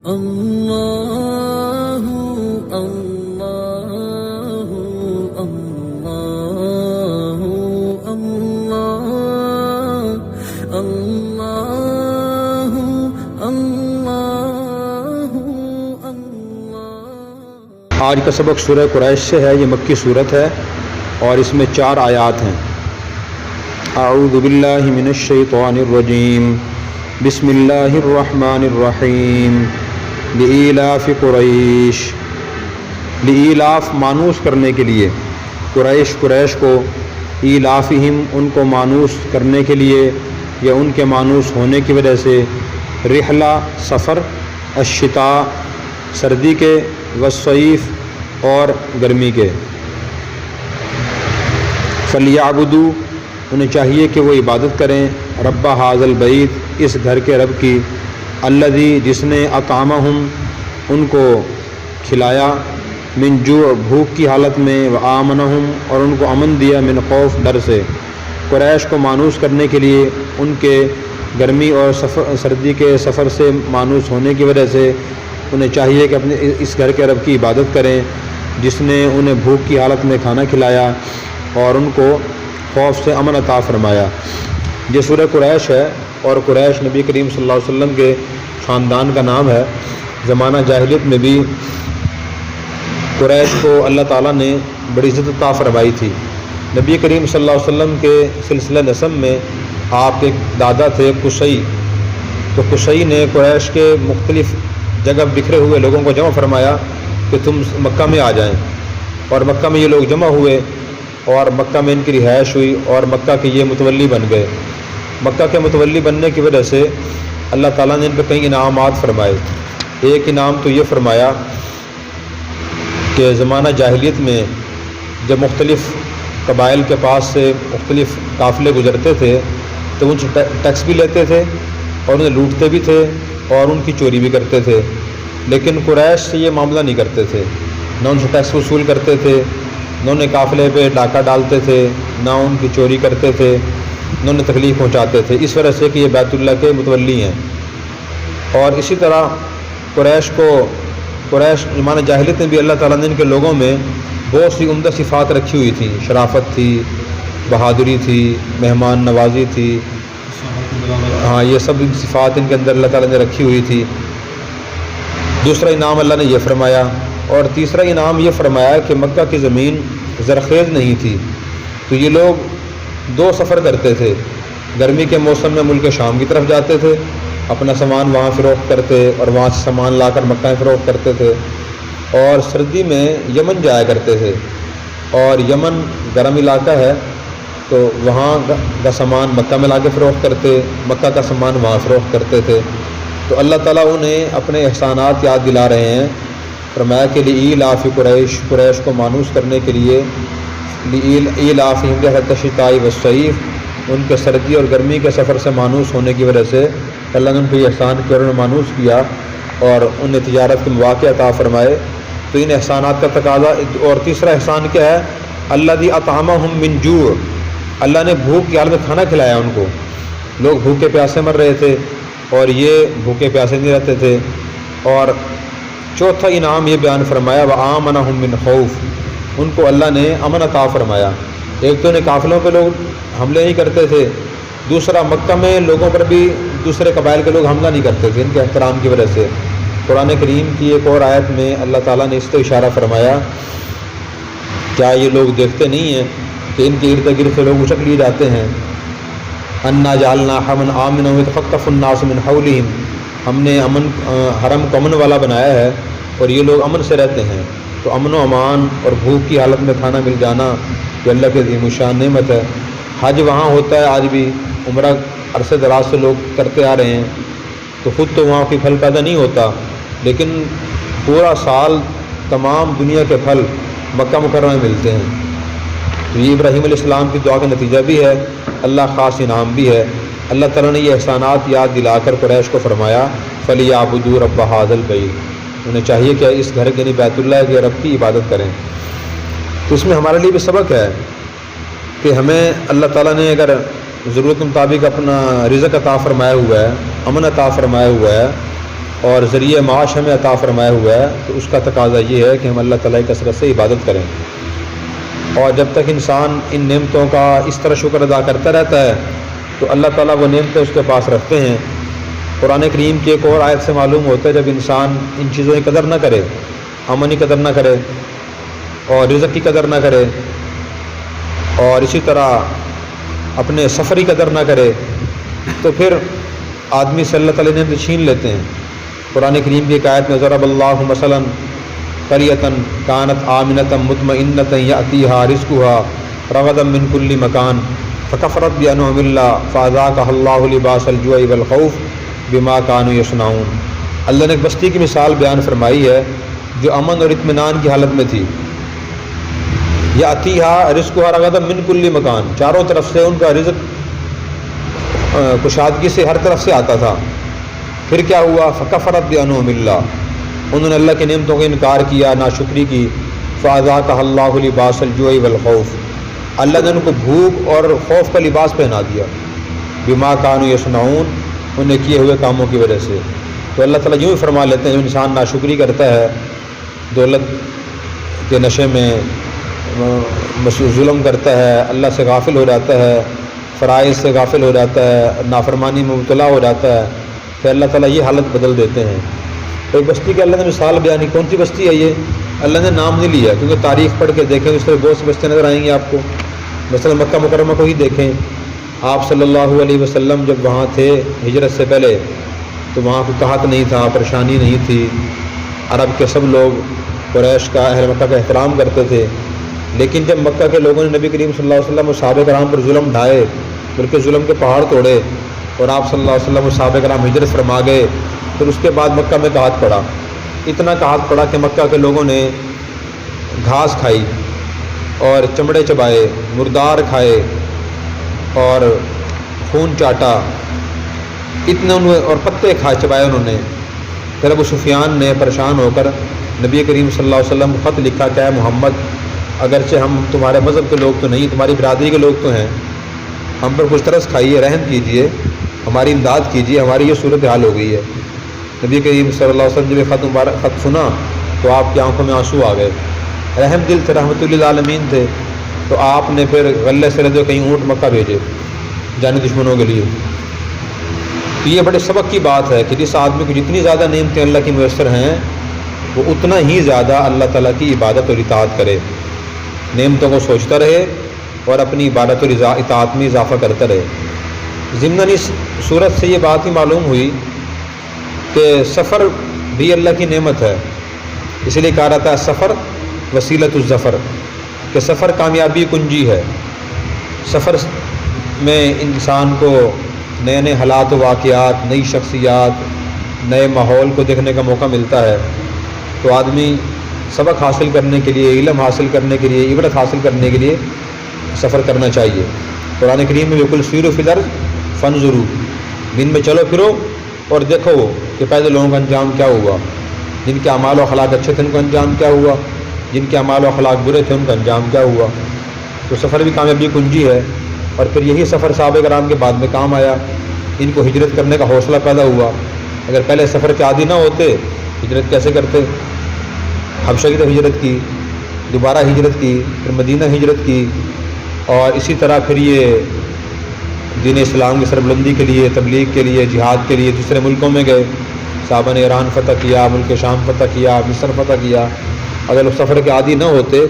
اللہ اللہ اللہ اللہ اللہ اللہ۔ آج کا سبق سورہ قریش سے ہے۔ یہ مکی صورت ہے اور اس میں 4 آیات ہیں۔ اعوذ باللہ من الشیطان الرجیم، بسم اللہ الرحمن الرحیم۔ لإیلاف قریش، لإیلاف مانوس کرنے کے لیے، قریش کو، ایلافہم ان کو مانوس کرنے کے لیے یا ان کے مانوس ہونے کی وجہ سے، رحلہ سفر، الشتاء سردی کے، والصیف اور گرمی کے۔ فلیعبدوا انہیں چاہیے کہ وہ عبادت کریں، رب ھذا البیت اس گھر کے رب کی، الذی جس نے اطعمہم ان کو کھلایا، من جوع بھوک کی حالت میں، وآمنہم اور ان کو امن دیا، من خوف ڈر سے۔ قریش کو مانوس کرنے کے لیے ان کے گرمی اور سردی کے سفر سے مانوس ہونے کی وجہ سے انہیں چاہیے کہ اپنے اس گھر کے رب کی عبادت کریں جس نے انہیں بھوک کی حالت میں کھانا کھلایا اور ان کو خوف سے امن عطا فرمایا۔ یہ سورہ قریش ہے اور قریش نبی کریم صلی اللہ علیہ وسلم کے خاندان کا نام ہے۔ زمانہ جاہلیت میں بھی قریش کو اللہ تعالیٰ نے بڑی عزت عطا فرمائی تھی۔ نبی کریم صلی اللہ علیہ وسلم کے سلسلہ نسب میں آپ کے دادا تھے قصی، تو قصی نے قریش کے مختلف جگہ بکھرے ہوئے لوگوں کو جمع فرمایا کہ تم مکہ میں آ جائیں، اور مکہ میں یہ لوگ جمع ہوئے اور مکہ میں ان کی رہائش ہوئی اور مکہ کے یہ متولی بن گئے۔ مکہ کے متولی بننے کی وجہ سے اللہ تعالیٰ نے ان پہ کئی انعامات فرمائے۔ ایک انعام تو یہ فرمایا کہ زمانہ جاہلیت میں جب مختلف قبائل کے پاس سے مختلف قافلے گزرتے تھے تو ان سے ٹیکس بھی لیتے تھے اور انہیں لوٹتے بھی تھے اور ان کی چوری بھی کرتے تھے، لیکن قریش سے یہ معاملہ نہیں کرتے تھے، نہ ان سے ٹیکس وصول کرتے تھے، نہ انہیں قافلے پہ ڈاکہ ڈالتے تھے، نہ ان کی چوری کرتے تھے، نہ انہیں تکلیف پہنچاتے تھے، اس وجہ سے کہ یہ بیت اللہ کے متولی ہیں۔ اور اسی طرح قریش زمانہ جاہلیت میں بھی اللہ تعالیٰ نے ان کے لوگوں میں بہت سی عمدہ صفات رکھی ہوئی تھیں، شرافت تھی، بہادری تھی، مہمان نوازی تھی، ہاں یہ سب صفات ان کے اندر اللہ تعالیٰ نے رکھی ہوئی تھی۔ دوسرا انعام اللہ نے یہ فرمایا، اور تیسرا انعام یہ فرمایا کہ مکہ کی زمین زرخیز نہیں تھی، تو یہ لوگ 2 سفر کرتے تھے۔ گرمی کے موسم میں ملک شام کی طرف جاتے تھے، اپنا سامان وہاں فروخت کرتے اور وہاں سے سامان لا کر مکہ میں فروخت کرتے تھے، اور سردی میں یمن جایا کرتے تھے، اور یمن گرم علاقہ ہے تو وہاں کا سامان مکہ میں لا کے فروخت کرتے، مکہ کا سامان وہاں فروخت کرتے تھے۔ تو اللہ تعالیٰ انہیں اپنے احسانات یاد دلا رہے ہیں۔ فرمایا کہ لإیلاف قریش کو مانوس کرنے کے لیے، لإیلافہم رحلۃ الشتاء والصیف ان کے سردی اور گرمی کے سفر سے مانوس ہونے کی وجہ سے اللہ نے ان پہ یہ احسان کیا اور انہیں مانوس کیا اور انہیں تجارت کے مواقع عطا فرمائے۔ تو ان احسانات کا تقاضا، اور تیسرا احسان کیا ہے؟ الذی اطعمہم من جوع، اللہ نے بھوک کی حالت میں کھانا کھلایا ان کو۔ لوگ بھوکے پیاسے مر رہے تھے اور یہ بھوکے پیاسے نہیں رہتے تھے۔ اور چوتھا انعام یہ بیان فرمایا، وآمنہم من خوف، ان کو اللہ نے امن عطا فرمایا۔ ایک تو انہیں قافلوں پہ لوگ حملے نہیں کرتے تھے، دوسرا مکہ میں لوگوں پر بھی دوسرے قبائل کے لوگ حملہ نہیں کرتے تھے ان کے احترام کی وجہ سے۔ قرآن کریم کی ایک اور آیت میں اللہ تعالیٰ نے اس سے اشارہ فرمایا، کیا یہ لوگ دیکھتے نہیں ہیں کہ ان کے ارد گرد سے لوگ اچک لیے جاتے ہیں؟ انا جعلنا حرما آمنا یتخطف الناس من حولہم، ہم نے حرم کو امن والا بنایا ہے اور یہ لوگ امن سے رہتے ہیں۔ تو امن و امان اور بھوک کی حالت میں کھانا مل جانا یہ اللہ کے عظیم الشان نعمت ہے۔ حج وہاں ہوتا ہے آج بھی، عمرہ عرصے دراز سے لوگ کرتے آ رہے ہیں، تو خود تو وہاں کوئی پھل پیدا نہیں ہوتا، لیکن پورا سال تمام دنیا کے پھل مکہ مکرمہ میں ملتے ہیں۔ تو یہ ابراہیم علیہ السلام کی دعا کا نتیجہ بھی ہے، اللہ خاص انعام بھی ہے۔ اللہ تعالیٰ نے یہ احسانات یاد دلا کر قریش کو فرمایا، فلیعبدوا رب ھذا البیت، انہیں چاہیے کہ اس گھر کے بیت اللہ کے رب کی عبادت کریں۔ تو اس میں ہمارے لیے بھی سبق ہے کہ ہمیں اللہ تعالیٰ نے اگر ضرورت مطابق اپنا رزق عطا فرمایا ہوا ہے، امن عطا فرمایا ہوا ہے، اور ذریعہ معاش ہمیں عطا فرمایا ہوا ہے، تو اس کا تقاضا یہ ہے کہ ہم اللہ تعالیٰ کی کثرت سے عبادت کریں۔ اور جب تک انسان ان نعمتوں کا اس طرح شکر ادا کرتا رہتا ہے تو اللہ تعالیٰ وہ نعمتیں اس کے پاس رکھتے ہیں۔ قرآن کریم کی ایک اور آیت سے معلوم ہوتا ہے، جب انسان ان چیزوں کی قدر نہ کرے، امن کی قدر نہ کرے اور رزق کی قدر نہ کرے اور اسی طرح اپنے سفر کی قدر نہ کرے، تو پھر آدمی سے اللہ تعالیٰ نے چھین لیتے ہیں۔ قرآن کریم کی ایک آیت میں ضرب اللہ مثلا قریۃ کانت آمنۃ مطمئنۃ یأتیہا رزقہا رغدا من کل مکان فکفرت بانعم اللہ فاذاقہا اللہ لباس الجوع والخوف بما کانوا یصنعون۔ اللہ نے ایک بستی کی مثال بیان فرمائی ہے جو امن اور اطمینان کی حالت میں تھی۔ یأتیہا رزقہا رغدا من کل مکان، چاروں طرف سے ان کا رزق کشادگی سے ہر طرف سے آتا تھا۔ پھر کیا ہوا؟ فکفرت بانعم اللہ، انہوں نے اللہ کی نعمتوں کا انکار کیا، ناشکری کی۔ فاذاقہا اللہ لباس الجوع والخوف، اللہ نے ان کو بھوک اور خوف کا لباس پہنا دیا، بما کانوا یصنعون، انہیں کیے ہوئے کاموں کی وجہ سے۔ تو اللہ تعالیٰ یوں ہی فرما لیتے ہیں، جو انسان ناشکری کرتا ہے، دولت کے نشے میں ظلم کرتا ہے، اللہ سے غافل ہو جاتا ہے، فرائض سے غافل ہو جاتا ہے، نافرمانی میں مبتلا ہو جاتا ہے، پھر اللہ تعالیٰ یہ حالت بدل دیتے ہیں۔ ایک بستی کی اللہ نے مثال بیانی، کون سی بستی ہے یہ؟ اللہ نے نام نہیں لیا، کیونکہ تاریخ پڑھ کے دیکھیں اس طرح بہت سی بستیاں نظر آئیں گی آپ کو۔ مثلا مکہ مکرمہ کو ہی دیکھیں، آپ صلی اللہ علیہ وسلم جب وہاں تھے ہجرت سے پہلے تو وہاں کوئی قحط نہیں تھا، پریشانی نہیں تھی، عرب کے سب لوگ قریش کا، اہل مکہ کا احترام کرتے تھے۔ لیکن جب مکہ کے لوگوں نے نبی کریم صلی اللہ علیہ وسلم و صحابہ کرام پر ظلم ڈھائے، بلکہ ظلم کے پہاڑ توڑے، اور آپ صلی اللہ علیہ وسلم و صحابہ کرام ہجرت فرما گئے، پھر اس کے بعد مکہ میں قحط پڑا، اتنا قحط پڑا کہ مکہ کے لوگوں نے گھاس کھائی اور چمڑے چبائے، مردار کھائے اور خون چاٹا، اتنے انہوں اور پتے کھائے چبائے انہوں نے۔ پھر ابو سفیان نے پریشان ہو کر نبی کریم صلی اللہ علیہ وسلم کو خط لکھا کہ اے محمد، اگرچہ ہم تمہارے مذہب کے لوگ تو نہیں، تمہاری برادری کے لوگ تو ہیں، ہم پر کچھ ترس کھائیے، رحم کیجئے، ہماری امداد کیجئے، ہماری یہ صورتحال ہو گئی ہے۔ نبی کریم صلی اللہ علیہ وسلم جب یہ خط سنا تو آپ کی آنکھوں میں آنسو آ گئے، رحم دل تھے، رحمۃ للعالمین تھے۔ تو آپ نے پھر غلے سے ردے کہیں اونٹ مکہ بھیجے جانی دشمنوں کے لیے۔ تو یہ بڑے سبق کی بات ہے کہ جس آدمی کو جتنی زیادہ نعمتیں اللہ کی میسر ہیں وہ اتنا ہی زیادہ اللہ تعالیٰ کی عبادت اور اطاعت کرے، نعمتوں کو سوچتا رہے اور اپنی عبادت اور اطاعت میں اضافہ کرتا رہے۔ ضمناً اس صورت سے یہ بات ہی معلوم ہوئی کہ سفر بھی اللہ کی نعمت ہے، اس لیے کہا جاتا ہے سفر وسیلۃ الظفر، کہ سفر کامیابی کنجی ہے۔ سفر میں انسان کو نئے نئے حالات و واقعات، نئی شخصیات، نئے ماحول کو دیکھنے کا موقع ملتا ہے۔ تو آدمی سبق حاصل کرنے کے لیے، علم حاصل کرنے کے لیے، عبرت حاصل کرنے کے لیے سفر کرنا چاہیے۔ قرآن کریم میں بالکل سیروا فی الارض فانظروا، دن میں چلو پھرو اور دیکھو کہ پہلے لوگوں کا انجام کیا ہوا، جن کے اعمال و اخلاق اچھے تھے ان کا انجام کیا ہوا، جن کے اعمال و اخلاق برے تھے ان کا انجام کیا ہوا۔ تو سفر بھی کامیابی کنجی ہے، اور پھر یہی سفر صحابہ کرام کے بعد میں کام آیا، ان کو ہجرت کرنے کا حوصلہ پیدا ہوا۔ اگر پہلے سفر کے عادی نہ ہوتے ہجرت کیسے کرتے؟ حبشہ کی طرف ہجرت کی، دوبارہ ہجرت کی، پھر مدینہ ہجرت کی، اور اسی طرح پھر یہ دین اسلام کی سربلندی کے لیے، تبلیغ کے لیے، جہاد کے لیے دوسرے ملکوں میں گئے۔ صحابہ نے ایران فتح کیا، ملک شام فتح کیا، مصر فتح کیا۔ اگر اس سفر کے عادی نہ ہوتے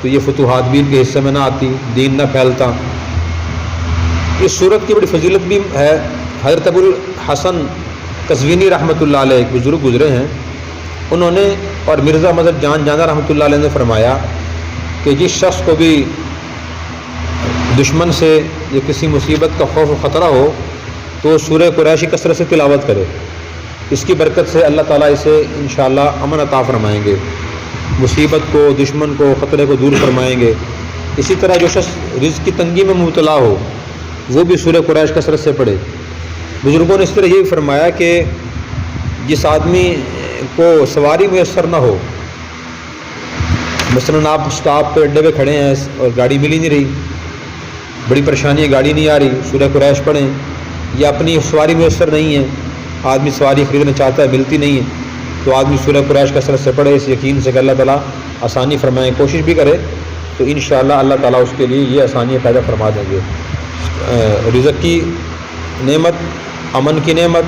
تو یہ فتوحات بھی ان کے حصے میں نہ آتی، دین نہ پھیلتا۔ اس صورت کی بڑی فضیلت بھی ہے۔ حضرت ابو الحسن قزوینی رحمۃ اللہ علیہ ایک بزرگ گزرے ہیں، انہوں نے اور مرزا مظہر جان جانا رحمۃ اللہ علیہ نے فرمایا کہ جس شخص کو بھی دشمن سے یا کسی مصیبت کا خوف و خطرہ ہو تو سورہ قریش کثرت سے تلاوت کرے، اس کی برکت سے اللہ تعالیٰ اسے انشاءاللہ امن عطا فرمائیں گے، مصیبت کو، دشمن کو، خطرے کو دور فرمائیں گے۔ اسی طرح جو شخص رزق کی تنگی میں مبتلا ہو وہ بھی سورہ قریش کثرت سے پڑھے۔ بزرگوں نے اس طرح یہ فرمایا کہ جس آدمی کو سواری میسر نہ ہو، مثلاً آپ اسٹاپ پہ اڈے پہ کھڑے ہیں اور گاڑی مل ہی نہیں رہی، بڑی پریشانی ہے، گاڑی نہیں آ رہی، سورہ قریش پڑھیں، یا اپنی سواری میسر نہیں ہے آدمی سواری خریدنا چاہتا ہے ملتی نہیں ہے تو آدمی سورہ قریش کا سر سے پڑھے اس یقین سے کہ اللہ تعالیٰ آسانی فرمائیں، کوشش بھی کرے تو انشاءاللہ اللہ تعالیٰ اس کے لیے یہ آسانی پیدا فرما دیں گے۔ رزق کی نعمت، امن کی نعمت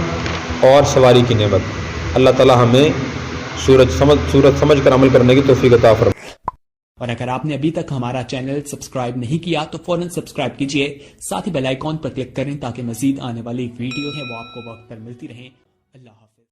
اور سواری کی نعمت، اللہ تعالیٰ ہمیں صورت سمجھ کر عمل کرنے کی توفیق عطا فرمائے۔ اور اگر آپ نے ابھی تک ہمارا چینل سبسکرائب نہیں کیا تو فوراً سبسکرائب کیجئے، ساتھ ہی بیل آئیکن پر کلک کریں تاکہ مزید آنے والی ویڈیو ہیں وہ آپ کو وقت پر ملتی رہیں۔ اللہ حافظ۔